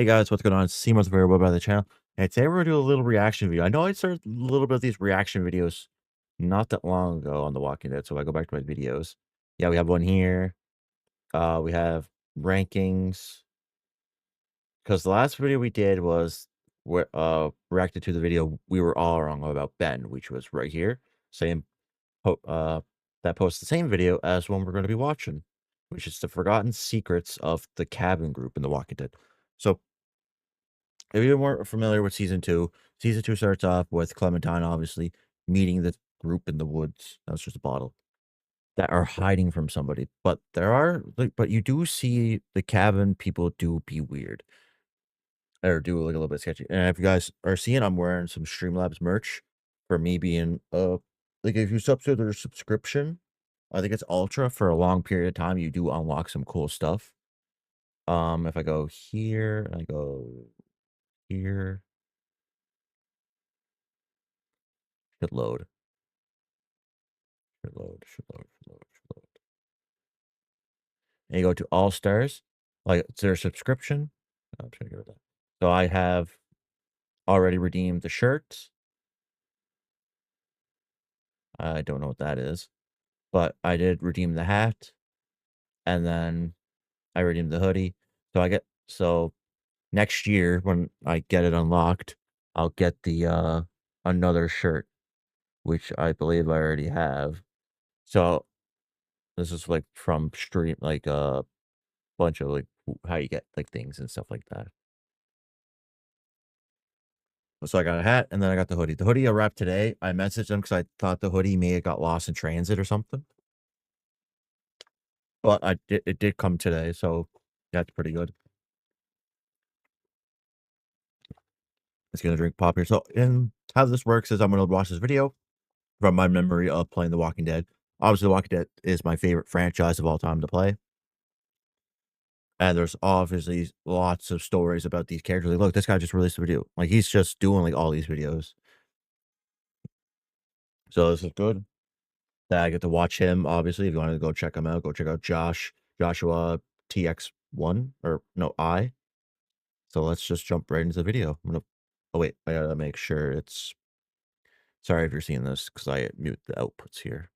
Hey guys, what's going on? It's Seamus Variable by the channel. And today we're gonna do a little reaction video. I know I started a little bit of these reaction videos not that long ago on The Walking Dead. So if I go back to my videos, yeah, we have one here. We have rankings. Because the last video we did was where reacted to the video we were all wrong about Ben, which was right here. Same that posts the same video as one we're gonna be watching, which is the Forgotten Secrets of the Cabin Group in The Walking Dead. So if you're more familiar with season two starts off with Clementine, obviously, meeting the group in the woods. That was just a bottle that are hiding from somebody. But there are, like, but you do see the cabin people do be weird or do like a little bit sketchy. And if you guys are seeing, I'm wearing some Streamlabs merch for me being, like if you sub to their subscription, I think it's Ultra for a long period of time, you do unlock some cool stuff. If I go here and I go here, should load. Should load, should load, should load, should load. And you go to All Stars, like it's their subscription. I'm trying to get rid of that. So I have already redeemed the shirts. I don't know what that is, but I did redeem the hat, and then I redeemed the hoodie. So next year when I get it unlocked, I'll get the another shirt, which I believe I already have. So this is like from stream like bunch of like how you get like things and stuff like that. So I got a hat and then I got the hoodie. The hoodie arrived today. I messaged them because I thought the hoodie may have got lost in transit or something. But it did come today, so that's pretty good. It's gonna drink pop here. So and how this works is I'm gonna watch this video from my memory of playing The Walking Dead. Obviously, The Walking Dead is my favorite franchise of all time to play. And there's obviously lots of stories about these characters. Like, look, this guy just released a video. Like, he's just doing like all these videos. So this is good. That I get to watch him, obviously. If you want to go check him out, go check out Joshua TX1 or no I. So let's just jump right into the video. Oh wait, I gotta make sure it's sorry if you're seeing this because I mute the outputs here.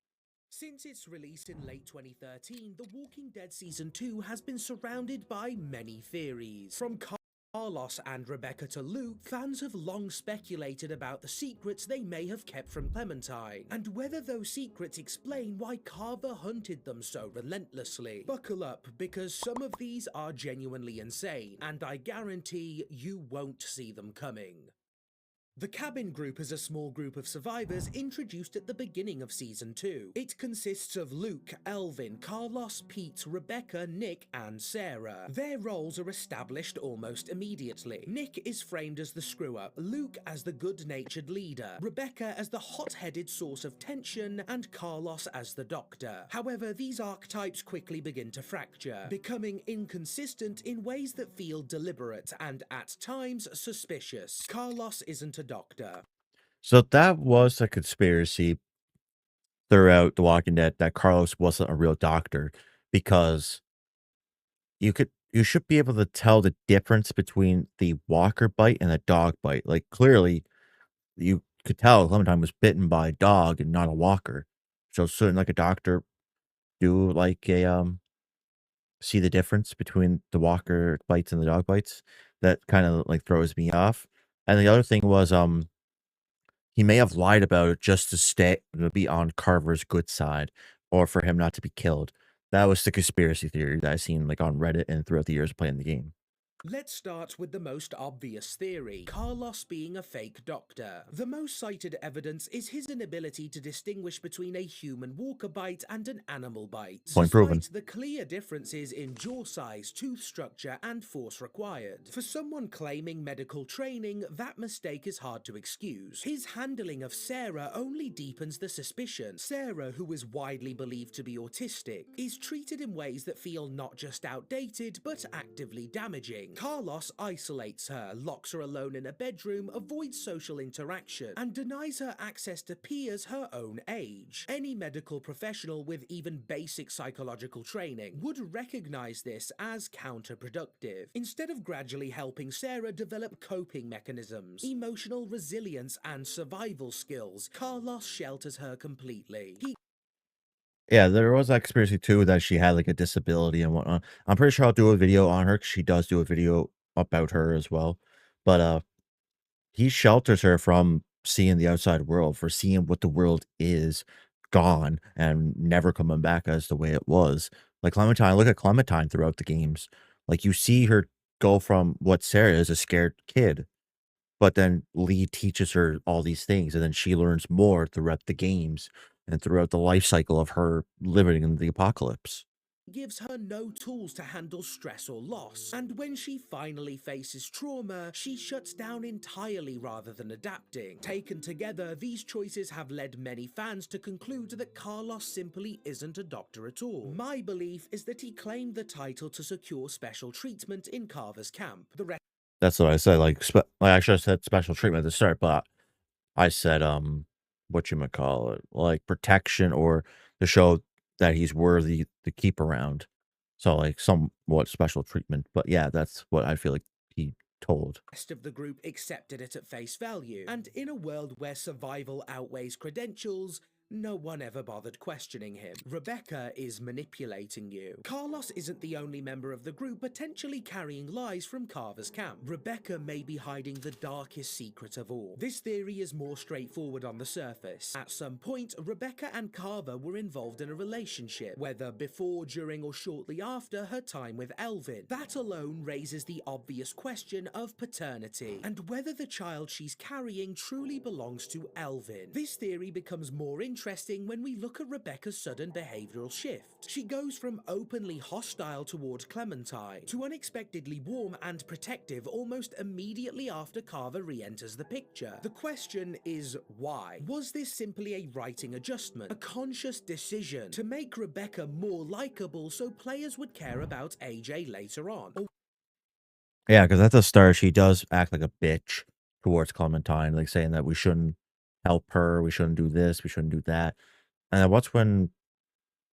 Since its release in late 2013, The Walking Dead Season 2 has been surrounded by many theories. From Carlos and Rebecca to Luke, fans have long speculated about the secrets they may have kept from Clementine, and whether those secrets explain why Carver hunted them so relentlessly. Buckle up, because some of these are genuinely insane, and I guarantee you won't see them coming. The Cabin Group is a small group of survivors introduced at the beginning of Season 2. It consists of Luke, Elvin, Carlos, Pete, Rebecca, Nick, and Sarah. Their roles are established almost immediately. Nick is framed as the screw-up, Luke as the good-natured leader, Rebecca as the hot-headed source of tension, and Carlos as the doctor. However, these archetypes quickly begin to fracture, becoming inconsistent in ways that feel deliberate and, at times, suspicious. Carlos isn't a doctor. So that was a conspiracy throughout The Walking Dead that Carlos wasn't a real doctor because you should be able to tell the difference between the walker bite and the dog bite. Like clearly you could tell Clementine was bitten by a dog and not a walker. So shouldn't like a doctor do like a see the difference between the walker bites and the dog bites? That kind of like throws me off. And the other thing was he may have lied about it just to be on Carver's good side or for him not to be killed. That was the conspiracy theory that I've seen like on Reddit and throughout the years of playing the game. Let's start with the most obvious theory, Carlos being a fake doctor. The most cited evidence is his inability to distinguish between a human walker bite and an animal bite, Point proven. despite the clear differences in jaw size, tooth structure, and force required. For someone claiming medical training, that mistake is hard to excuse. His handling of Sarah only deepens the suspicion. Sarah, who is widely believed to be autistic, is treated in ways that feel not just outdated, but actively damaging. Carlos isolates her, locks her alone in a bedroom, avoids social interaction, and denies her access to peers her own age. Any medical professional with even basic psychological training would recognize this as counterproductive. Instead of gradually helping Sarah develop coping mechanisms, emotional resilience, and survival skills, Carlos shelters her completely. Yeah, there was that conspiracy too that she had like a disability and whatnot. I'm pretty sure I'll do a video on her 'cause she does do a video about her as well. But he shelters her from seeing the outside world, for seeing what the world is gone and never coming back as the way it was. Like Clementine, look at Clementine throughout the games. Like you see her go from what Sarah is, a scared kid, but then Lee teaches her all these things, and then she learns more throughout the games and throughout the life cycle of her living in the apocalypse. Gives her no tools to handle stress or loss, and when she finally faces trauma, she shuts down entirely rather than adapting. Taken together, these choices have led many fans to conclude that Carlos simply isn't a doctor at all. My belief is that he claimed the title to secure special treatment in Carver's camp. The That's what I said. Like I should have said special treatment at the start, but I said what you call it, like protection, or to show that he's worthy to keep around. So like somewhat special treatment. But yeah, that's what I feel like he told. rest of the group accepted it at face value, and in a world where survival outweighs credentials, no one ever bothered questioning him. Rebecca is manipulating you. Carlos isn't the only member of the group potentially carrying lies from Carver's camp. Rebecca may be hiding the darkest secret of all. This theory is more straightforward on the surface. At some point, Rebecca and Carver were involved in a relationship, whether before, during, or shortly after her time with Elvin. That alone raises the obvious question of paternity, and whether the child she's carrying truly belongs to Elvin. This theory becomes more interesting when we look at Rebecca's sudden behavioral shift. She goes from openly hostile toward Clementine to unexpectedly warm and protective almost immediately after Carver re-enters the picture. The question is why? Was this simply a writing adjustment, a conscious decision to make Rebecca more likable so players would care about AJ later on? Or Yeah, because at the start she does act like a bitch towards Clementine, like saying that we shouldn't help her, we shouldn't do this, we shouldn't do that. And then what's when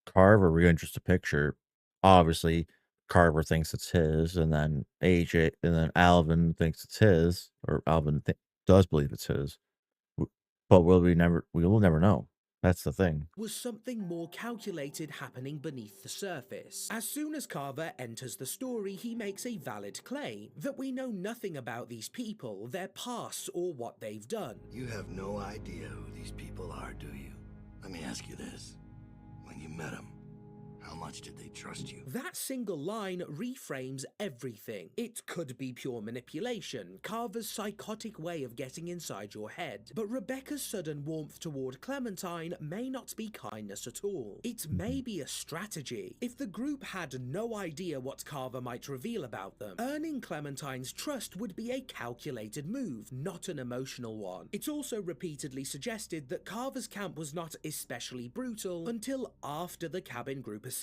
Carver re-enters the picture? Obviously, Carver thinks it's his, and then AJ, and then Alvin thinks it's his, or does believe it's his. W- But we will never know. That's the thing. was something more calculated happening beneath the surface? As soon as Carver enters the story, he makes a valid claim that we know nothing about these people, their pasts, or what they've done. You have no idea who these people are, do you? Let me ask you this. When you met them, how much did they trust you? That single line reframes everything. It could be pure manipulation, Carver's psychotic way of getting inside your head, but Rebecca's sudden warmth toward Clementine may not be kindness at all. It may be a strategy. If the group had no idea what Carver might reveal about them, earning Clementine's trust would be a calculated move, not an emotional one. It's also repeatedly suggested that Carver's camp was not especially brutal until after the cabin group escaped.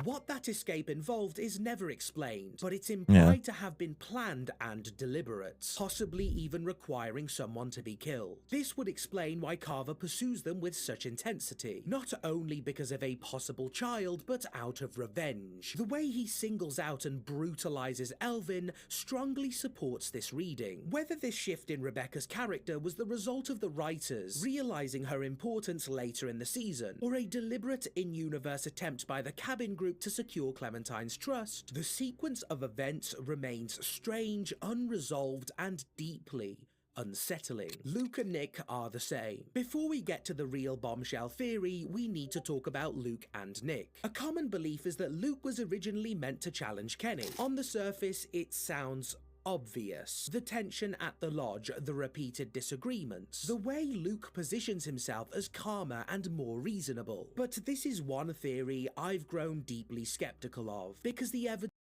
What that escape involved is never explained, but it's implied to have been planned and deliberate, possibly even requiring someone to be killed. This would explain why Carver pursues them with such intensity, not only because of a possible child, but out of revenge. The way he singles out and brutalizes Elvin strongly supports this reading. Whether this shift in Rebecca's character was the result of the writers realizing her importance later in the season, or a deliberate in-universe attempt by the cabin group to secure Clementine's trust, the sequence of events remains strange, unresolved, and deeply unsettling. Luke and Nick are the same. Before we get to the real bombshell theory, we need to talk about Luke and Nick. A common belief is that Luke was originally meant to challenge Kenny. On the surface, it sounds obvious. The tension at the lodge, the repeated disagreements, the way Luke positions himself as calmer and more reasonable. But this is one theory I've grown deeply skeptical of, because the evidence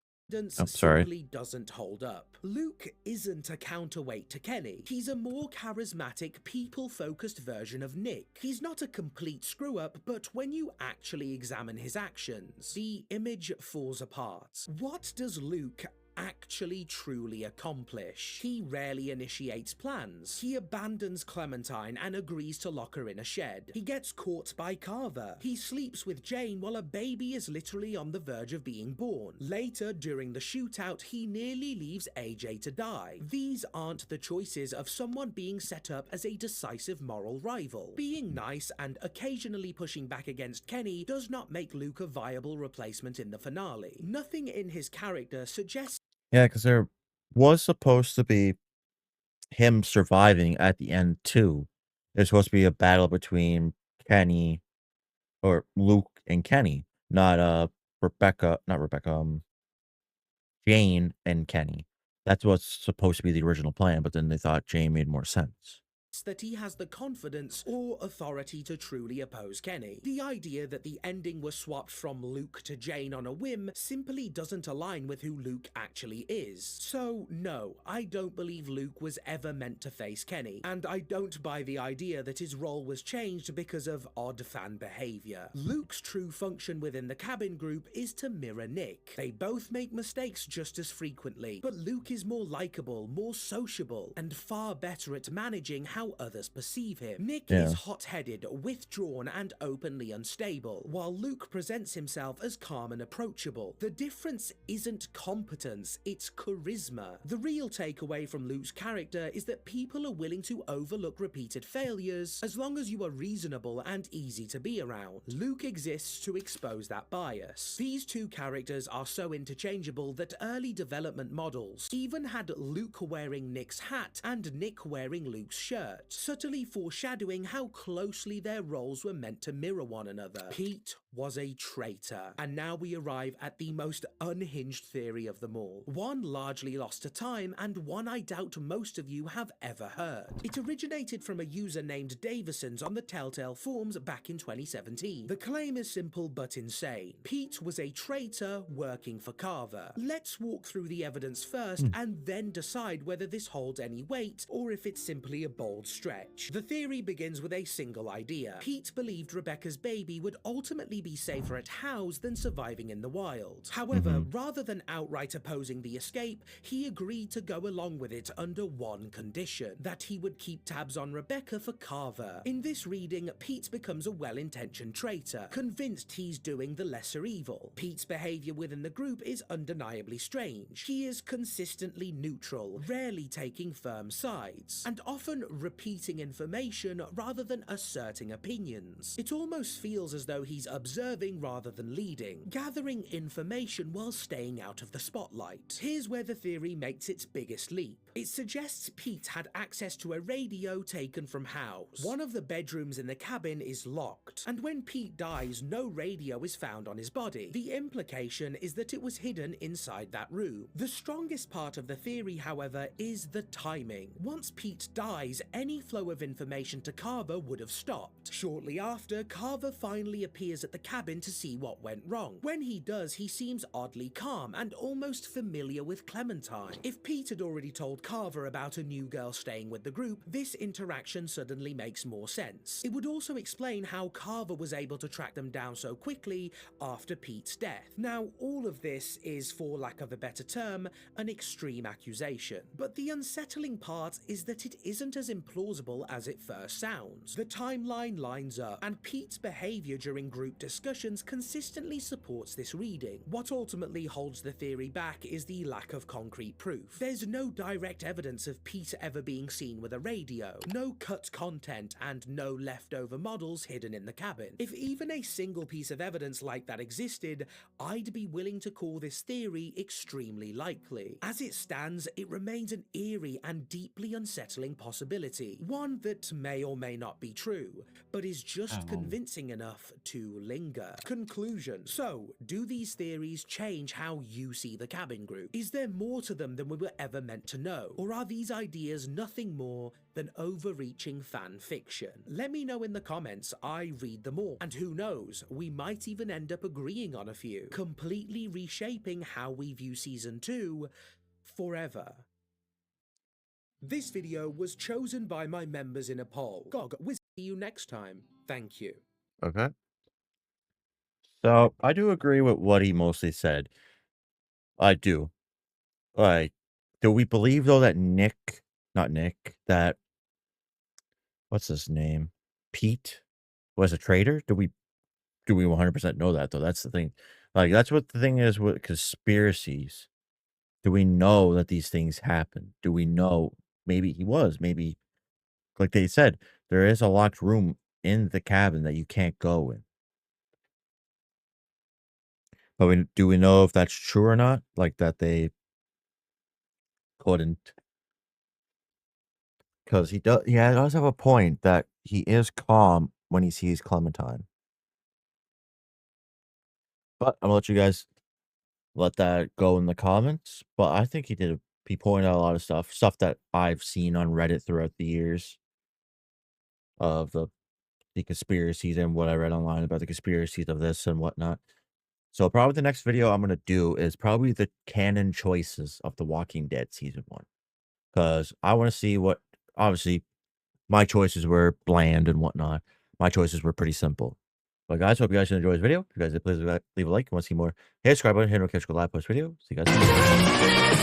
simply doesn't hold up. Luke isn't a counterweight to Kenny. He's a more charismatic, people-focused version of Nick. He's not a complete screw-up, but when you actually examine his actions, the image falls apart. What does Luke actually truly accomplish. He rarely initiates plans. He abandons Clementine and agrees to lock her in a shed. He gets caught by Carver. He sleeps with Jane while a baby is literally on the verge of being born. Later, during the shootout, he nearly leaves AJ to die. These aren't the choices of someone being set up as a decisive moral rival. Being nice and occasionally pushing back against Kenny does not make Luke a viable replacement in the finale. Nothing in his character suggests Yeah, because there was supposed to be him surviving at the end too. There's supposed to be a battle between Kenny or Luke and Kenny, not not Rebecca, Jane and Kenny. That's what's supposed to be the original plan, but then they thought Jane made more sense. that he has the confidence or authority to truly oppose Kenny. The idea that the ending was swapped from Luke to Jane on a whim simply doesn't align with who Luke actually is. So no, I don't believe Luke was ever meant to face Kenny, and I don't buy the idea that his role was changed because of odd fan behavior. Luke's true function within the cabin group is to mirror Nick. They both make mistakes just as frequently, but Luke is more likable, more sociable, and far better at managing how others perceive him. Nick is hot-headed, withdrawn, and openly unstable, while Luke presents himself as calm and approachable. The difference isn't competence, it's charisma. The real takeaway from Luke's character is that people are willing to overlook repeated failures as long as you are reasonable and easy to be around. Luke exists to expose that bias. These two characters are so interchangeable that early development models even had Luke wearing Nick's hat and Nick wearing Luke's shirt, subtly foreshadowing how closely their roles were meant to mirror one another. Pete was a traitor, and now we arrive at the most unhinged theory of them all. One largely lost to time, and one I doubt most of you have ever heard. It originated from a user named Davison's on the Telltale forums back in 2017. The claim is simple but insane. Pete was a traitor working for Carver. Let's walk through the evidence first and then decide whether this holds any weight or if it's simply a bold stretch. The theory begins with a single idea. Pete believed Rebecca's baby would ultimately be safer at House than surviving in the wild. However, rather than outright opposing the escape, he agreed to go along with it under one condition: that he would keep tabs on Rebecca for Carver. In this reading, Pete becomes a well-intentioned traitor, convinced he's doing the lesser evil. Pete's behavior within the group is undeniably strange. He is consistently neutral, rarely taking firm sides, and often repeating information rather than asserting opinions. It almost feels as though he's observing rather than leading, gathering information while staying out of the spotlight. Here's where the theory makes its biggest leap. It suggests Pete had access to a radio taken from House. One of the bedrooms in the cabin is locked, and when Pete dies, no radio is found on his body. The implication is that it was hidden inside that room. The strongest part of the theory, however, is the timing. Once Pete dies, any flow of information to Carver would have stopped. Shortly after, Carver finally appears at the cabin to see what went wrong. When he does, he seems oddly calm and almost familiar with Clementine. If Pete had already told Carver about a new girl staying with the group, this interaction suddenly makes more sense. It would also explain how Carver was able to track them down so quickly after Pete's death. Now, all of this is, for lack of a better term, an extreme accusation. But the unsettling part is that it isn't as implausible as it first sounds. The timeline lines up, and Pete's behavior during group discussions consistently supports this reading. What ultimately holds the theory back is the lack of concrete proof. There's no direct evidence of Pete ever being seen with a radio, no cut content, and no leftover models hidden in the cabin. If even a single piece of evidence like that existed, I'd be willing to call this theory extremely likely. As it stands, it remains an eerie and deeply unsettling possibility, one that may or may not be true, but is just convincing enough to linger. Conclusion. So, do these theories change how you see the cabin group? Is there more to them than we were ever meant to know? Or are these ideas nothing more than overreaching fan fiction? Let me know in the comments. I read them all. And who knows, we might even end up agreeing on a few, completely reshaping how we view Season 2 forever. This video was chosen by my members in a poll. GOG, we'll see you next time. Thank you. Okay. So I do agree with what he mostly said. I do. Like, do we believe though that Nick, not Nick, that what's his name, Pete was a traitor? Do we 100% know that though? That's the thing. Like, that's what the thing is with conspiracies. Do we know that these things happen? Do we know maybe he was? Maybe, like they said, there is a locked room in the cabin that you can't go in. But do we know if that's true or not? Like that they couldn't, because he does have a point that he is calm when he sees Clementine. But I'm gonna let you guys let that go in the comments. But I think he pointed out a lot of stuff that I've seen on Reddit throughout the years of the conspiracies and what I read online about the conspiracies of this and whatnot. So probably the next video I'm gonna do is probably the canon choices of The Walking Dead season 1. Because I want to see what, obviously my choices were bland and whatnot. My choices were pretty simple. But guys, hope you guys enjoyed this video. If you guys did, please leave a like. Want to see more? Hit the subscribe button, hit the notification, go live, post video. See you guys.